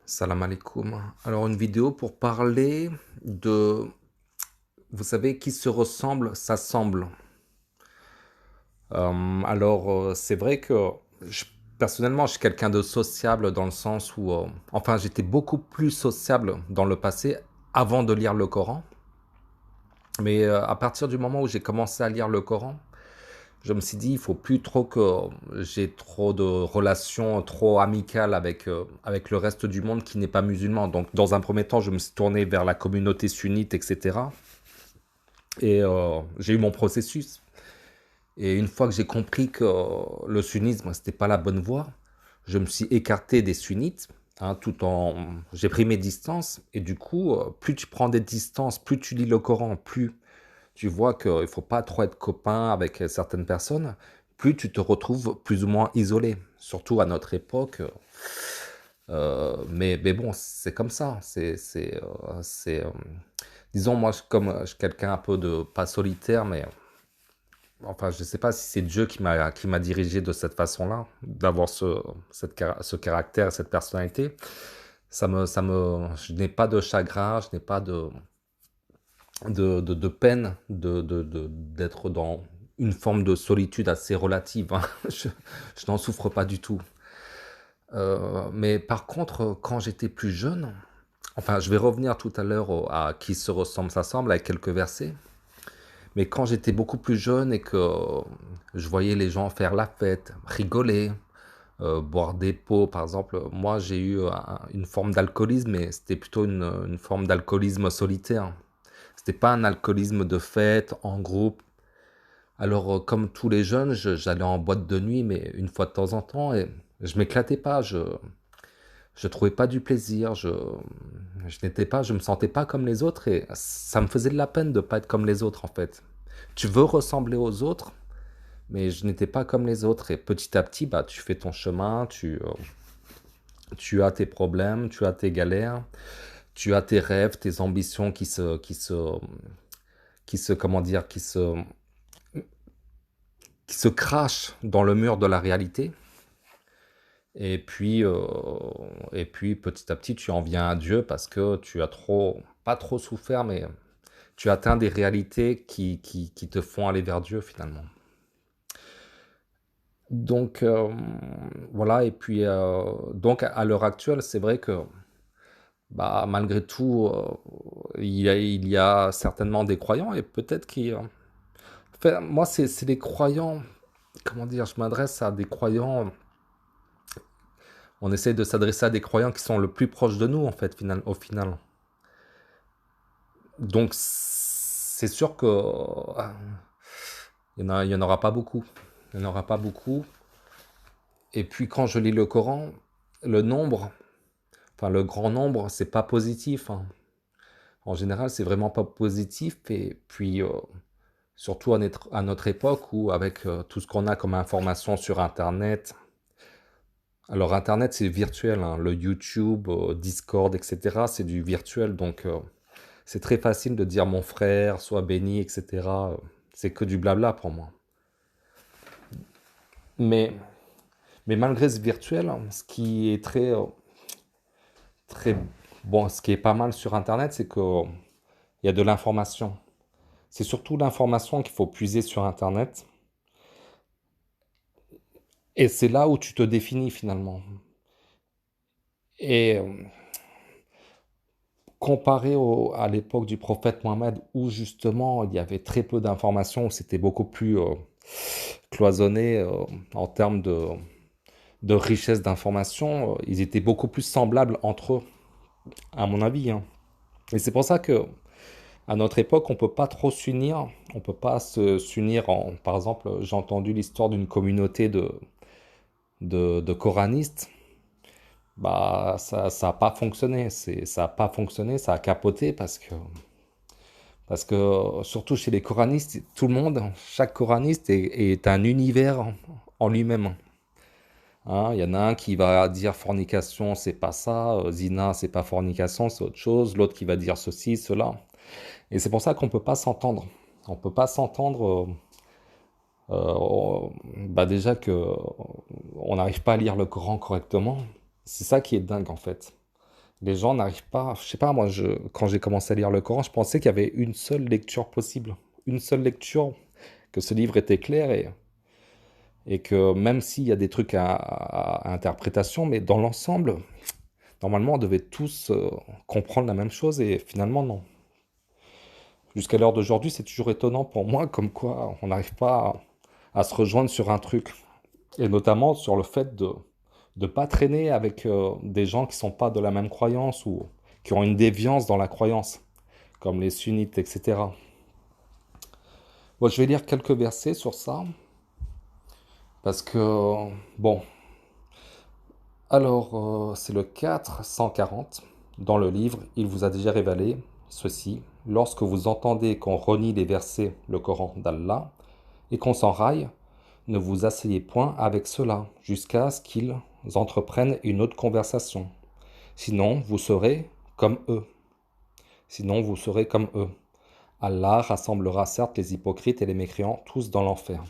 Salam alaikum. Alors une vidéo pour parler de, vous savez, qui se ressemble, s'assemble. C'est vrai que je- personnellement, je suis quelqu'un de sociable dans le sens où, enfin, j'étais beaucoup plus sociable dans le passé avant de lire le Coran. Mais à partir du moment où j'ai commencé à lire le Coran, je me suis dit, il faut plus trop que j'ai trop de relations trop amicales avec le reste du monde qui n'est pas musulman. Donc, dans un premier temps, je me suis tourné vers la communauté sunnite, etc. Et j'ai eu mon processus. Et une fois que j'ai compris que le sunnisme, c'était pas la bonne voie, je me suis écarté des sunnites, hein, j'ai pris mes distances. Et du coup, plus tu prends des distances, plus tu lis le Coran, plus tu vois qu'il ne faut pas trop être copain avec certaines personnes, plus tu te retrouves plus ou moins isolé, surtout à notre époque. Mais bon, c'est comme ça. Disons, moi, je suis quelqu'un un peu de, pas solitaire, mais enfin, je ne sais pas si c'est Dieu qui m'a dirigé de cette façon-là, d'avoir ce caractère, cette personnalité. Je n'ai pas de chagrin, je n'ai pas de peine d'être dans une forme de solitude assez relative, hein. Je n'en souffre pas du tout. Mais par contre, quand j'étais plus jeune, enfin, je vais revenir tout à l'heure à qui se ressemble, s'assemble avec quelques versets. Mais quand j'étais beaucoup plus jeune et que je voyais les gens faire la fête, rigoler, boire des pots, par exemple, moi j'ai eu une forme d'alcoolisme, mais c'était plutôt une forme d'alcoolisme solitaire. C'était pas un alcoolisme de fête, en groupe. Alors, comme tous les jeunes, j'allais en boîte de nuit, mais une fois de temps en temps, et je m'éclatais pas, je trouvais pas du plaisir, je me sentais pas comme les autres, et ça me faisait de la peine de pas être comme les autres, en fait. Tu veux ressembler aux autres, mais je n'étais pas comme les autres, et petit à petit, bah, tu fais ton chemin, tu as tes problèmes, tu as tes galères, tu as tes rêves, tes ambitions comment dire, qui se crachent dans le mur de la réalité. Et puis, euh, et puis petit à petit, tu en viens à Dieu parce que tu as pas trop souffert, mais tu atteins des réalités qui te font aller vers Dieu finalement. Donc voilà, et puis donc à l'heure actuelle, c'est vrai que bah, malgré tout, il y a certainement des croyants et peut-être enfin, moi, c'est des croyants, comment dire, je m'adresse à des croyants. On essaie de s'adresser à des croyants qui sont le plus proches de nous, en fait, au final. Donc, c'est sûr que il y en aura pas beaucoup. Il n'y en aura pas beaucoup. Et puis, quand je lis le Coran, le nombre, enfin, le grand nombre, c'est pas positif, hein. En général, c'est vraiment pas positif. Et puis, surtout à notre époque où, avec tout ce qu'on a comme information sur Internet, alors Internet, c'est virtuel, hein. Le YouTube, Discord, etc., c'est du virtuel. Donc, c'est très facile de dire mon frère, sois béni, etc. C'est que du blabla pour moi. Mais, mais malgré ce virtuel, ce qui est très bon, ce qui est pas mal sur Internet, c'est qu'il y a de l'information. C'est surtout l'information qu'il faut puiser sur Internet. Et c'est là où tu te définis finalement. Et comparé à l'époque du prophète Mohammed, où justement il y avait très peu d'informations, où c'était beaucoup plus cloisonné en termes de richesse d'informations, ils étaient beaucoup plus semblables entre eux, à mon avis, hein. Et c'est pour ça que à notre époque, on peut pas trop s'unir. On peut pas s'unir en. Par exemple, j'ai entendu l'histoire d'une communauté de coranistes. Bah, ça a pas fonctionné. Ça a pas fonctionné. Ça a capoté parce que surtout chez les coranistes, tout le monde, chaque coraniste est un univers en lui-même. Hein, il y en a un qui va dire fornication, c'est pas ça, zina, c'est pas fornication, c'est autre chose, l'autre qui va dire ceci, cela. Et c'est pour ça qu'on peut pas s'entendre. On peut pas s'entendre, bah déjà que on n'arrive pas à lire le Coran correctement. C'est ça qui est dingue en fait. Les gens n'arrivent pas, je sais pas, moi, quand j'ai commencé à lire le Coran, je pensais qu'il y avait une seule lecture possible. Une seule lecture, que ce livre était clair et que même s'il y a des trucs à interprétation, mais dans l'ensemble, normalement, on devait tous comprendre la même chose et finalement, non. Jusqu'à l'heure d'aujourd'hui, c'est toujours étonnant pour moi, comme quoi on n'arrive pas à se rejoindre sur un truc. Et notamment sur le fait de ne pas traîner avec des gens qui sont pas de la même croyance ou qui ont une déviance dans la croyance, comme les sunnites, etc. Bon, je vais lire quelques versets sur ça, parce que, bon, alors, c'est le 440. Dans le livre, il vous a déjà révélé ceci. Lorsque vous entendez qu'on renie les versets, le Coran d'Allah, et qu'on s'enraille, ne vous asseyez point avec ceux-là, jusqu'à ce qu'ils entreprennent une autre conversation. Sinon, vous serez comme eux. Sinon, vous serez comme eux. Allah rassemblera certes les hypocrites et les mécréants tous dans l'enfer.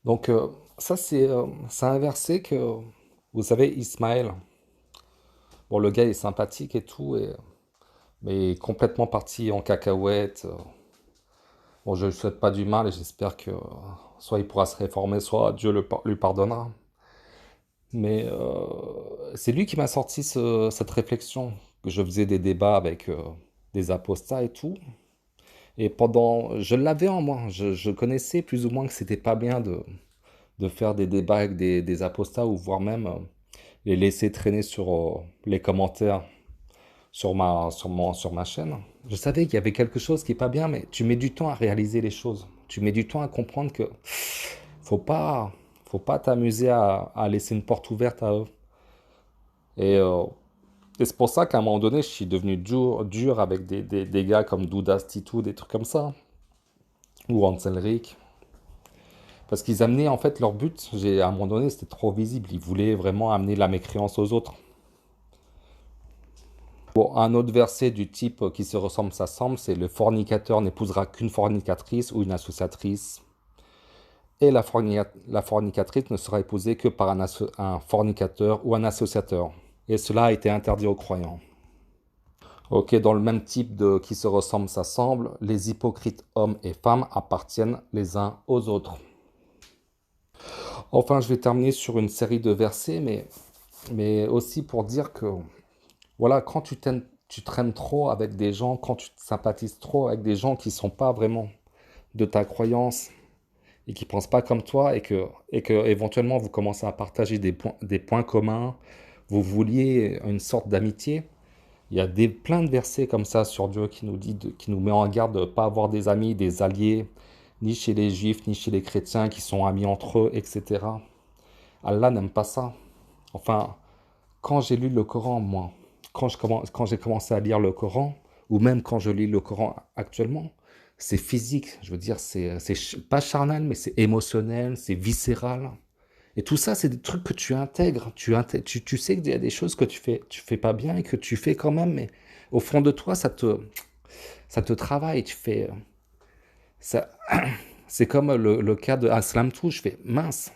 Donc, ça, c'est un verset que, vous savez, Ismaël, bon, le gars est sympathique et tout, mais il est complètement parti en cacahuète. Bon, je ne lui souhaite pas du mal et j'espère que soit il pourra se réformer, soit Dieu lui pardonnera. Mais c'est lui qui m'a sorti cette réflexion, que je faisais des débats avec des apostats et tout. Et je l'avais en moi, je connaissais plus ou moins que c'était pas bien de faire des débats avec des apostats ou voire même les laisser traîner sur les commentaires sur ma chaîne. Je savais qu'il y avait quelque chose qui est pas bien, mais tu mets du temps à réaliser les choses. Tu mets du temps à comprendre que faut pas, faut pas t'amuser à laisser une porte ouverte à eux. Et, euh, et c'est pour ça qu'à un moment donné, je suis devenu dur avec des gars comme Doudas Titou, des trucs comme ça, ou Ansel Rick. Parce qu'ils amenaient en fait leur but, à un moment donné, c'était trop visible. Ils voulaient vraiment amener la mécréance aux autres. Bon, un autre verset du type qui se ressemble, s'assemble, c'est le fornicateur n'épousera qu'une fornicatrice ou une associatrice. Et la fornicatrice ne sera épousée que par un fornicateur ou un associateur. Et cela a été interdit aux croyants. Ok, dans le même type de qui se ressemble, s'assemble, les hypocrites hommes et femmes appartiennent les uns aux autres. Enfin, je vais terminer sur une série de versets, mais aussi pour dire que, voilà, quand tu traînes trop avec des gens, quand tu sympathises trop avec des gens qui ne sont pas vraiment de ta croyance et qui ne pensent pas comme toi et que éventuellement vous commencez à partager des points communs, vous vouliez une sorte d'amitié, il y a plein de versets comme ça sur Dieu qui nous dit, qui nous met en garde de ne pas avoir des amis, des alliés, ni chez les juifs, ni chez les chrétiens qui sont amis entre eux, etc. Allah n'aime pas ça. Enfin, quand j'ai lu le Coran, moi, quand j'ai commencé à lire le Coran, ou même quand je lis le Coran actuellement, c'est physique. Je veux dire, c'est pas charnel, mais c'est émotionnel, c'est viscéral. Et tout ça, c'est des trucs que tu intègres. Tu sais qu'il y a des choses que tu fais pas bien et que tu fais quand même, mais au fond de toi, ça te travaille. Ça, c'est comme le cas de Aslam Tou. Je fais mince.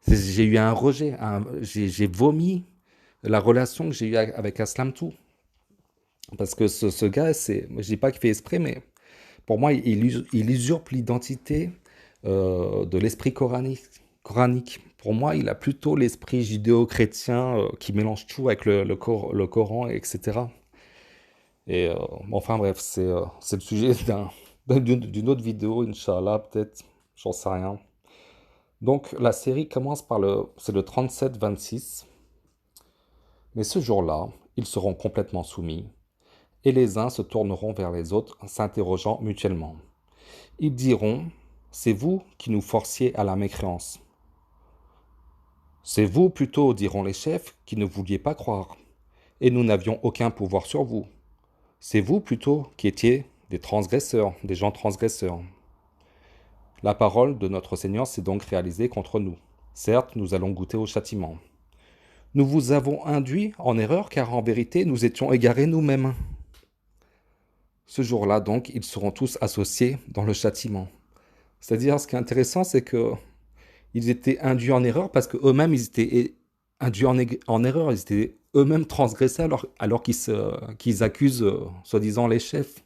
J'ai eu un rejet, j'ai vomi la relation que j'ai eue avec Aslam Tou. Parce que ce gars, je dis pas qu'il fait exprès, mais pour moi, il usurpe l'identité de l'esprit coranique. Pour moi, il a plutôt l'esprit judéo-chrétien qui mélange tout avec le Coran, etc. Et enfin bref, c'est le sujet d'une autre vidéo, Inch'Allah, peut-être, j'en sais rien. Donc la série commence c'est le 37-26. Mais ce jour-là, ils seront complètement soumis, et les uns se tourneront vers les autres, s'interrogeant mutuellement. Ils diront, c'est vous qui nous forciez à la mécréance. C'est vous plutôt, diront les chefs, qui ne vouliez pas croire, et nous n'avions aucun pouvoir sur vous. C'est vous plutôt qui étiez des transgresseurs, des gens transgresseurs. La parole de notre Seigneur s'est donc réalisée contre nous. Certes, nous allons goûter au châtiment. Nous vous avons induit en erreur car en vérité nous étions égarés nous-mêmes. Ce jour-là, donc, ils seront tous associés dans le châtiment. C'est-à-dire, ce qui est intéressant, c'est que ils étaient induits en erreur parce qu'eux-mêmes, ils étaient induits en erreur. Ils étaient eux-mêmes transgressé alors qu'ils accusent, soi-disant, les chefs.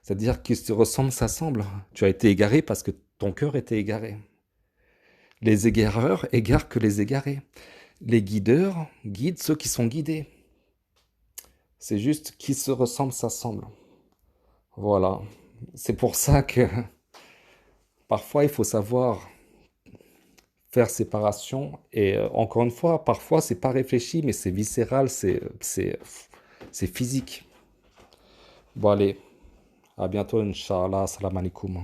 C'est-à-dire qu'ils se ressemblent, s'assemblent. Tu as été égaré parce que ton cœur était égaré. Les égareurs égarent que les égarés. Les guideurs guident ceux qui sont guidés. C'est juste qui se ressemble s'assemble. Voilà. C'est pour ça que parfois il faut savoir faire séparation. Et encore une fois, parfois c'est pas réfléchi, mais c'est viscéral, c'est physique. Bon allez, à bientôt, Inch'Allah, salam alaikum.